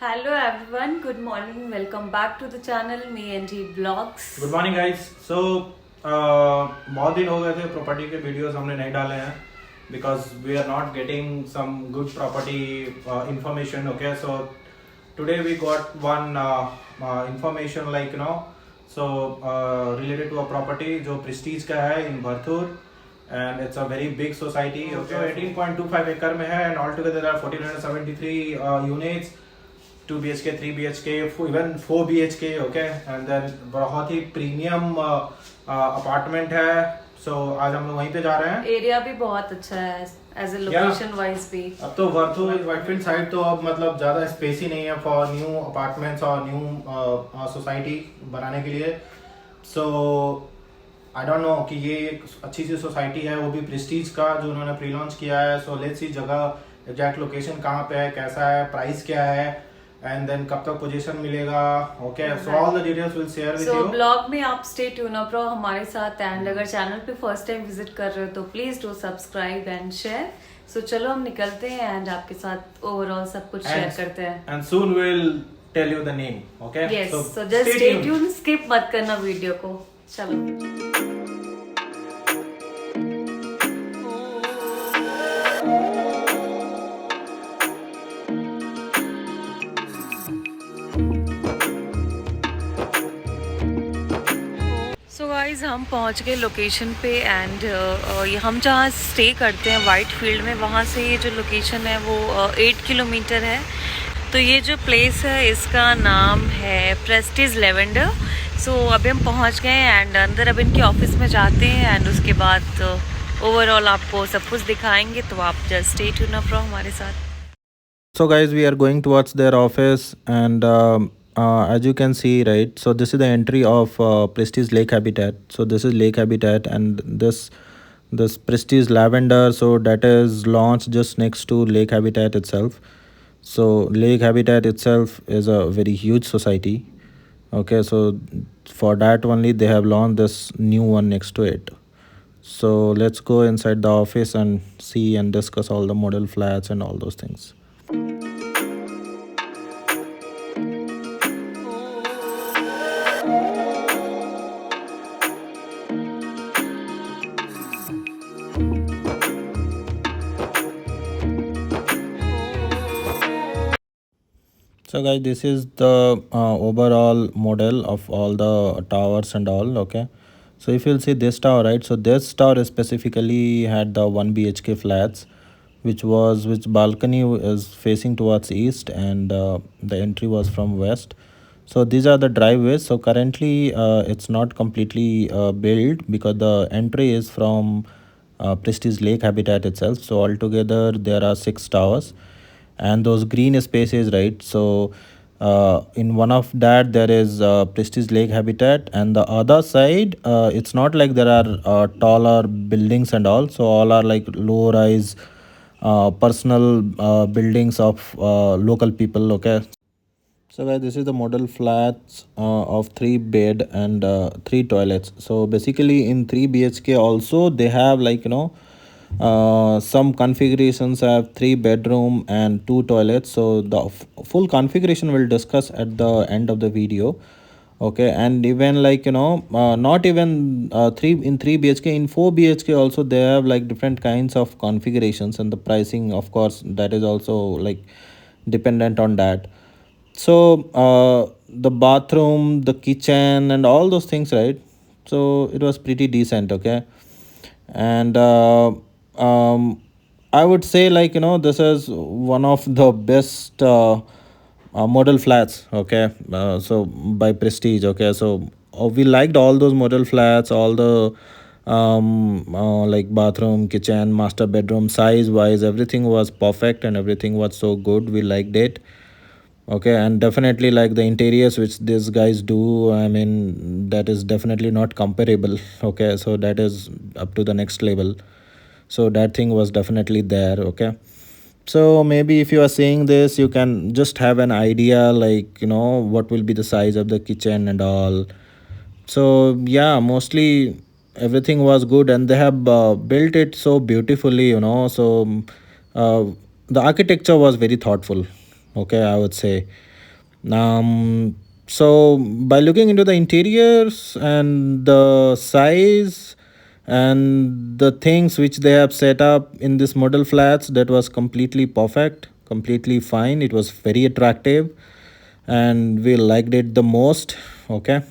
Hello everyone, good morning. Welcome back to the channel Me and T Vlogs. Good morning guys so बहुत दिन हो गए थे property के वीडियोस हमने नहीं डाले हैं because we are not getting some good property information okay so today we got one information like so related to a property जो प्रेस्टीज का है इन भरथूर and it's a very big society okay 18.25 acre में है and altogether there are 1473 units 2 BHK 3 BHK even 4 BHK okay and then बहुत ही premium apartment है सो आज हम लोग वहीं पे जा रहे हैं एरिया भी बहुत अच्छा है एज ए लोकेशन वाइज भी। अब तो वर्थूर व्हाइटफील्ड साइड तो अब मतलब ज्यादा स्पेस ही नहीं है फॉर न्यू अपार्टमेंट्स और न्यू सोसाइटी बनाने के लिए सो आई डोंट नो कि ये एक अच्छी सी सोसाइटी है वो भी प्रेस्टीज का जो उन्होंने प्री लॉन्च किया है सो लेट्स सी जगह एग्जैक्ट लोकेशन कहाँ पे है कैसा है प्राइस क्या है एंड देन कब तक पोजीशन मिलेगा okay so all the details will share with you so blog में आप स्टे ट्यून अप रहो हमारे साथ एंड अगर चैनल पे फर्स्ट टाइम विजिट कर रहे हो तो please do subscribe and share. So चलो हम निकलते हैं एंड आपके साथ ओवरऑल सब कुछ शेयर करते हैं and soon will tell you the name okay yes so just stay tune skip मत करना वीडियो को। चलो गाइस हम पहुंच गए लोकेशन पे एंड हम जहाँ स्टे करते हैं वाइट फील्ड में वहाँ से ये जो लोकेशन है वो 8 किलोमीटर है। तो ये जो प्लेस है इसका नाम है प्रेस्टीज लेवेंडर। सो अभी हम पहुँच गए एंड अंदर अब इनके ऑफिस में जाते हैं एंड उसके बाद ओवरऑल आपको सब कुछ दिखाएंगे तो आप जस्ट स्टे ट्यून अप रहो हमारे साथ। So guys, we are going towards their office and as you can see, right, so this is the entry of Prestige Lake Habitat. So this is Lake Habitat and this Prestige Lavender, so that is launched just next to Lake Habitat itself. So Lake Habitat itself is a very huge society. Okay, so for that only they have launched this new one next to it. So let's go inside the office and see and discuss all the model flats and all those things. So guys, this is the overall model of all the towers and all. Okay, so if you'll see this tower, right, so this tower specifically had the 1 BHK flats, which balcony is facing towards east and the entry was from west. So these are the driveways. So currently it's not completely built because the entry is from Prestige Lake Habitat itself. So altogether there are 6 towers and those green spaces, right, so in one of that there is Prestige Lake Habitat and the other side it's not like there are taller buildings and all, so all are like low rise personal buildings of local people. Okay, so guys, this is the model flats of 3 bed and 3 toilets. So basically in 3 BHK also they have like some configurations have 3 bedroom and 2 toilets. So the full configuration we'll discuss at the end of the video. Okay, and even like not even 3 BHK, in 4 BHK also they have like different kinds of configurations, and the pricing of course that is also like dependent on that. So the bathroom, the kitchen and all those things, right, so it was pretty decent. Okay, and I would say like this is one of the best model flats. Okay, so by Prestige. Okay, so we liked all those model flats, all the like bathroom, kitchen, master bedroom, size wise everything was perfect and everything was so good, we liked it. Okay, and definitely like the interiors which these guys do, I mean that is definitely not comparable. Okay, so that is up to the next level, so that thing was definitely there. Okay, so maybe if you are seeing this you can just have an idea like what will be the size of the kitchen and all. So yeah, mostly everything was good and they have built it so beautifully, so uh, the architecture was very thoughtful. Okay, I would say. So by looking into the interiors and the size and the things which they have set up in this model flats, that was completely perfect, completely fine. It was very attractive and we liked it the most. Okay.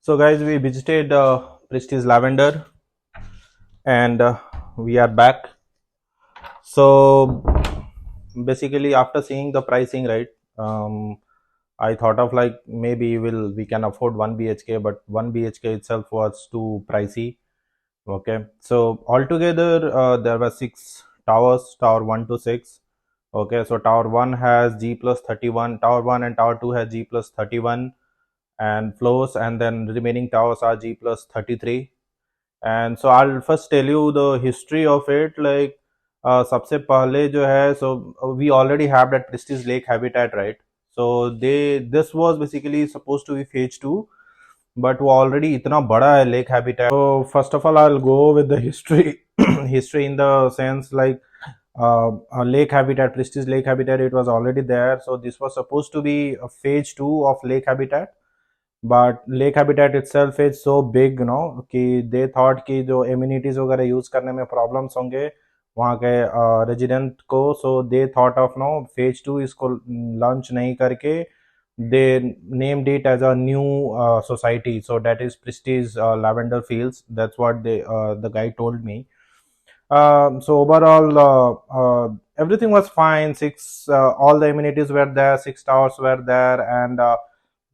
So guys, we visited Prestige Lavender and we are back. So basically after seeing the pricing, right, I thought of like maybe we can afford 1 BHK, but 1 BHK itself was too pricey. Okay, so altogether there were 6 towers, tower 1 to 6. Okay, so tower 1 has G plus 31, tower 1 and tower 2 has G plus 31 and floors, and then remaining towers are G plus 33. And so I'll first tell you the history of it. Like सबसे पहले जो है, so we already have that Prestige Lake Habitat, right? So this was basically supposed to be phase 2, but वो already इतना बड़ा है lake habitat. So first of all I'll go with the history. History in the sense like a lake habitat, Prestige Lake Habitat, it was already there. So this was supposed to be a phase 2 of lake habitat, but lake habitat itself is so big, कि they thought कि जो amenities वगैरह use करने में problems होंगे वहाँ के resident को. so they thought of phase 2 इसको लॉन्च नहीं करके they named it as a new society, so that is Prestige Lavender Fields. That's what the guy told me. So overall everything was fine. All the amenities were there, 6 towers were there, and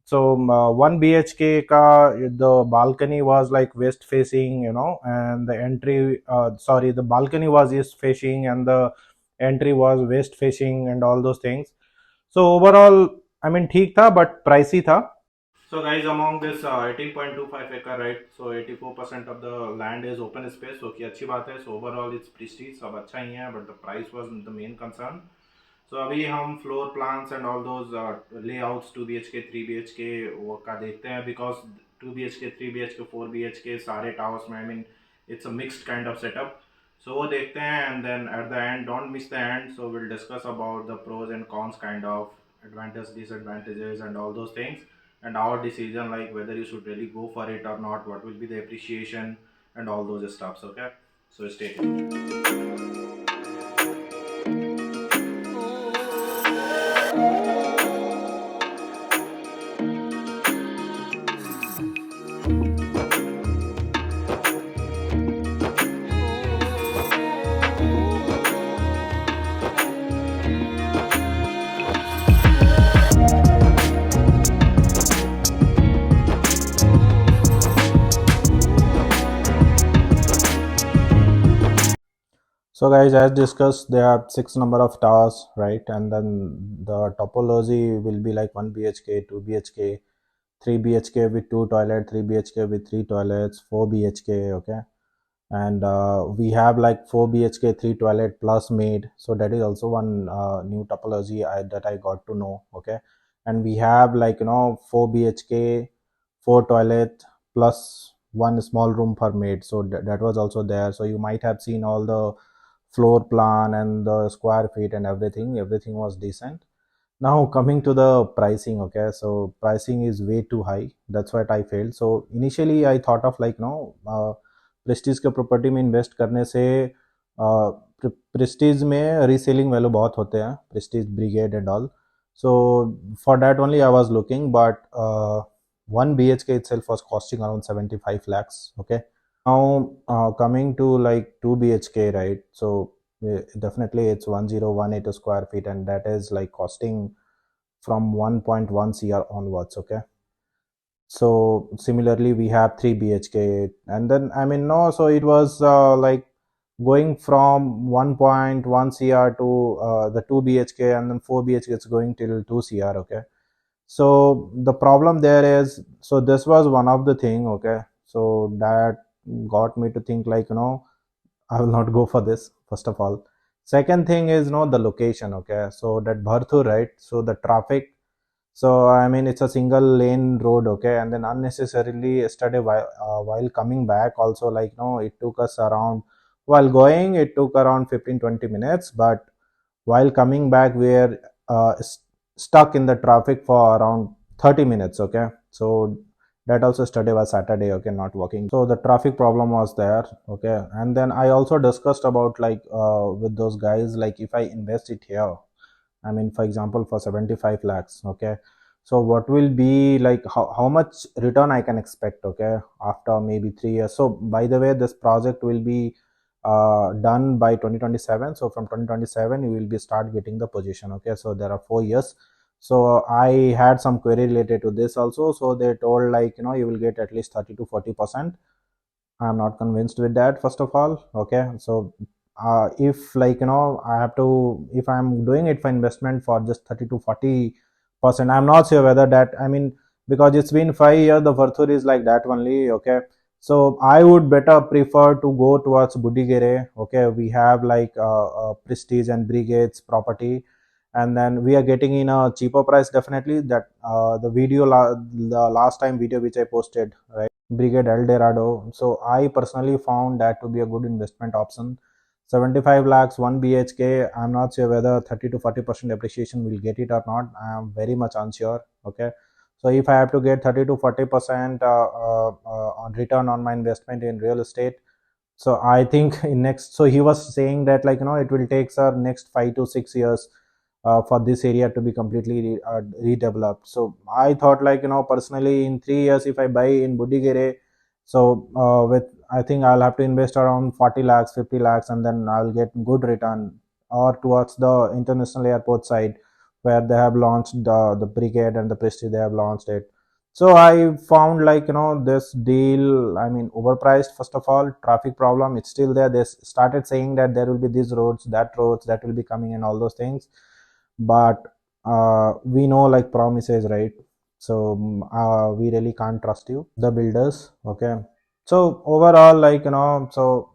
so 1 BHK ka the balcony was like west facing, and the entry sorry, the balcony was east facing and the entry was west facing and all those things. So overall I mean ठीक था but pricey था. So guys, among this 18.25 acre, right, so 84% of the land is open space, so कि अच्छी बात है. So overall it's prestige, सब अच्छा ही है, but the price was the main concern. So अभी हम floor plans and all those layouts 2 BHK 3 BHK वो का देखते हैं, because 2 BHK 3 BHK 4 BHK सारे towers में I mean it's a mixed kind of setup. So वो देखते हैं, and then at the end, don't miss the end, so we'll discuss about the pros and cons, kind of advantages, disadvantages and all those things, and our decision like whether you should really go for it or not, what will be the appreciation and all those stuffs. Okay, so stay tuned. So guys, as discussed, there are 6 number of towers, right? And then the topology will be like 1 BHK, 2 BHK, 3 BHK with 2 toilets, 3 BHK with 3 toilets, 4 BHK, okay? And we have like 4 BHK, 3 toilet plus maid. So that is also one new topology that I got to know, okay? And we have like 4 BHK, 4 toilet plus one small room for maid, so that was also there. So you might have seen all the floor plan and the square feet and everything was decent. Now coming to the pricing, okay, so pricing is way too high, that's what I failed. So initially I thought of like, no, Prestige के property में invest करने से Prestige में reselling value बहुत होते हैं, Prestige brigade and all. So for that only I was looking, but one BHK itself was costing around 75 lakhs. Okay. Now coming to like 2 BHK, right? So definitely it's 1018 square feet, and that is like costing from 1.1 CR onwards. Okay. So similarly we have 3 BHK, and then I mean, no, so it was like going from 1.1 CR to the 2 BHK, and then 4 BHK it's going till 2 CR. Okay. So the problem there is, so this was one of the thing. Okay. So that got me to think like, I will not go for this, first of all. Second thing is, the location. Okay. So that Bharthur, right? So the traffic, so I mean it's a single lane road. Okay. And then unnecessarily yesterday while coming back also, like, it took us around, while going it took around 15-20 minutes, but while coming back we are stuck in the traffic for around 30 minutes. Okay. So that also yesterday was Saturday. Okay, not working, so the traffic problem was there. Okay. And then I also discussed about like with those guys, like if I invest it here, I mean, for example, for 75 lakhs. Okay. So what will be like, how much return I can expect, okay, after maybe 3 years. So by the way, this project will be done by 2027. So from 2027 you will be start getting the position. Okay. So there are 4 years. So I had some query related to this also. So they told like, you will get at least 30 to 40%. I'm not convinced with that, first of all. Okay. So if like, I have to, if I'm doing it for investment for just 30 to 40%, I'm not sure whether that, I mean, because it's been 5 years, the Varthur is like that only. Okay. So I would better prefer to go towards Budigere. Okay. We have like Prestige and Brigades property, and then we are getting in a cheaper price. Definitely that the video, the last time video which I posted, right, Brigade Eldorado. So I personally found that to be a good investment option. 75 lakhs, 1 BHK. I'm not sure whether 30 to 40% appreciation will get it or not. I am very much unsure. Okay. So if I have to get 30 to 40% on return on my investment in real estate, so I think in next, so he was saying that like, it will take next 5 to 6 years for this area to be completely redeveloped. So I thought like, personally in 3 years if I buy in Budigere, so with, I think I'll have to invest around 40 lakhs, 50 lakhs, and then I'll get good return. Or towards the international airport side where they have launched the Brigade and the Prestige, they have launched it. So I found like, this deal, I mean, overpriced. First of all, traffic problem, it's still there. They started saying that there will be these roads that will be coming and all those things, but we know like promises, right? So we really can't trust you, the builders. Okay. So overall, like, so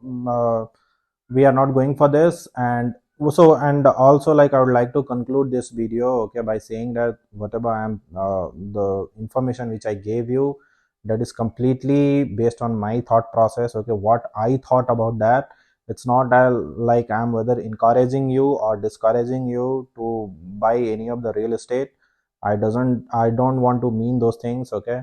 we are not going for this. And so, and also like I would like to conclude this video, okay, by saying that whatever I am the information which I gave you, that is completely based on my thought process. Okay. What I thought about that, it's not like I'm whether encouraging you or discouraging you to buy any of the real estate. I don't want to mean those things. Okay.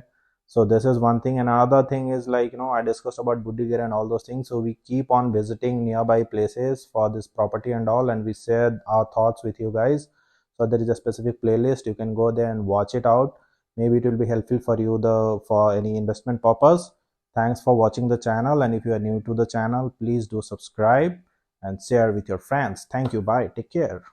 So this is one thing. And another thing is like, I discussed about Budigir and all those things. So we keep on visiting nearby places for this property and all, and we shared our thoughts with you guys. So there is a specific playlist, you can go there and watch it out. Maybe it will be helpful for you for any investment purpose. Thanks for watching the channel, and if you are new to the channel, please do subscribe and share with your friends. Thank you. Bye. Take care.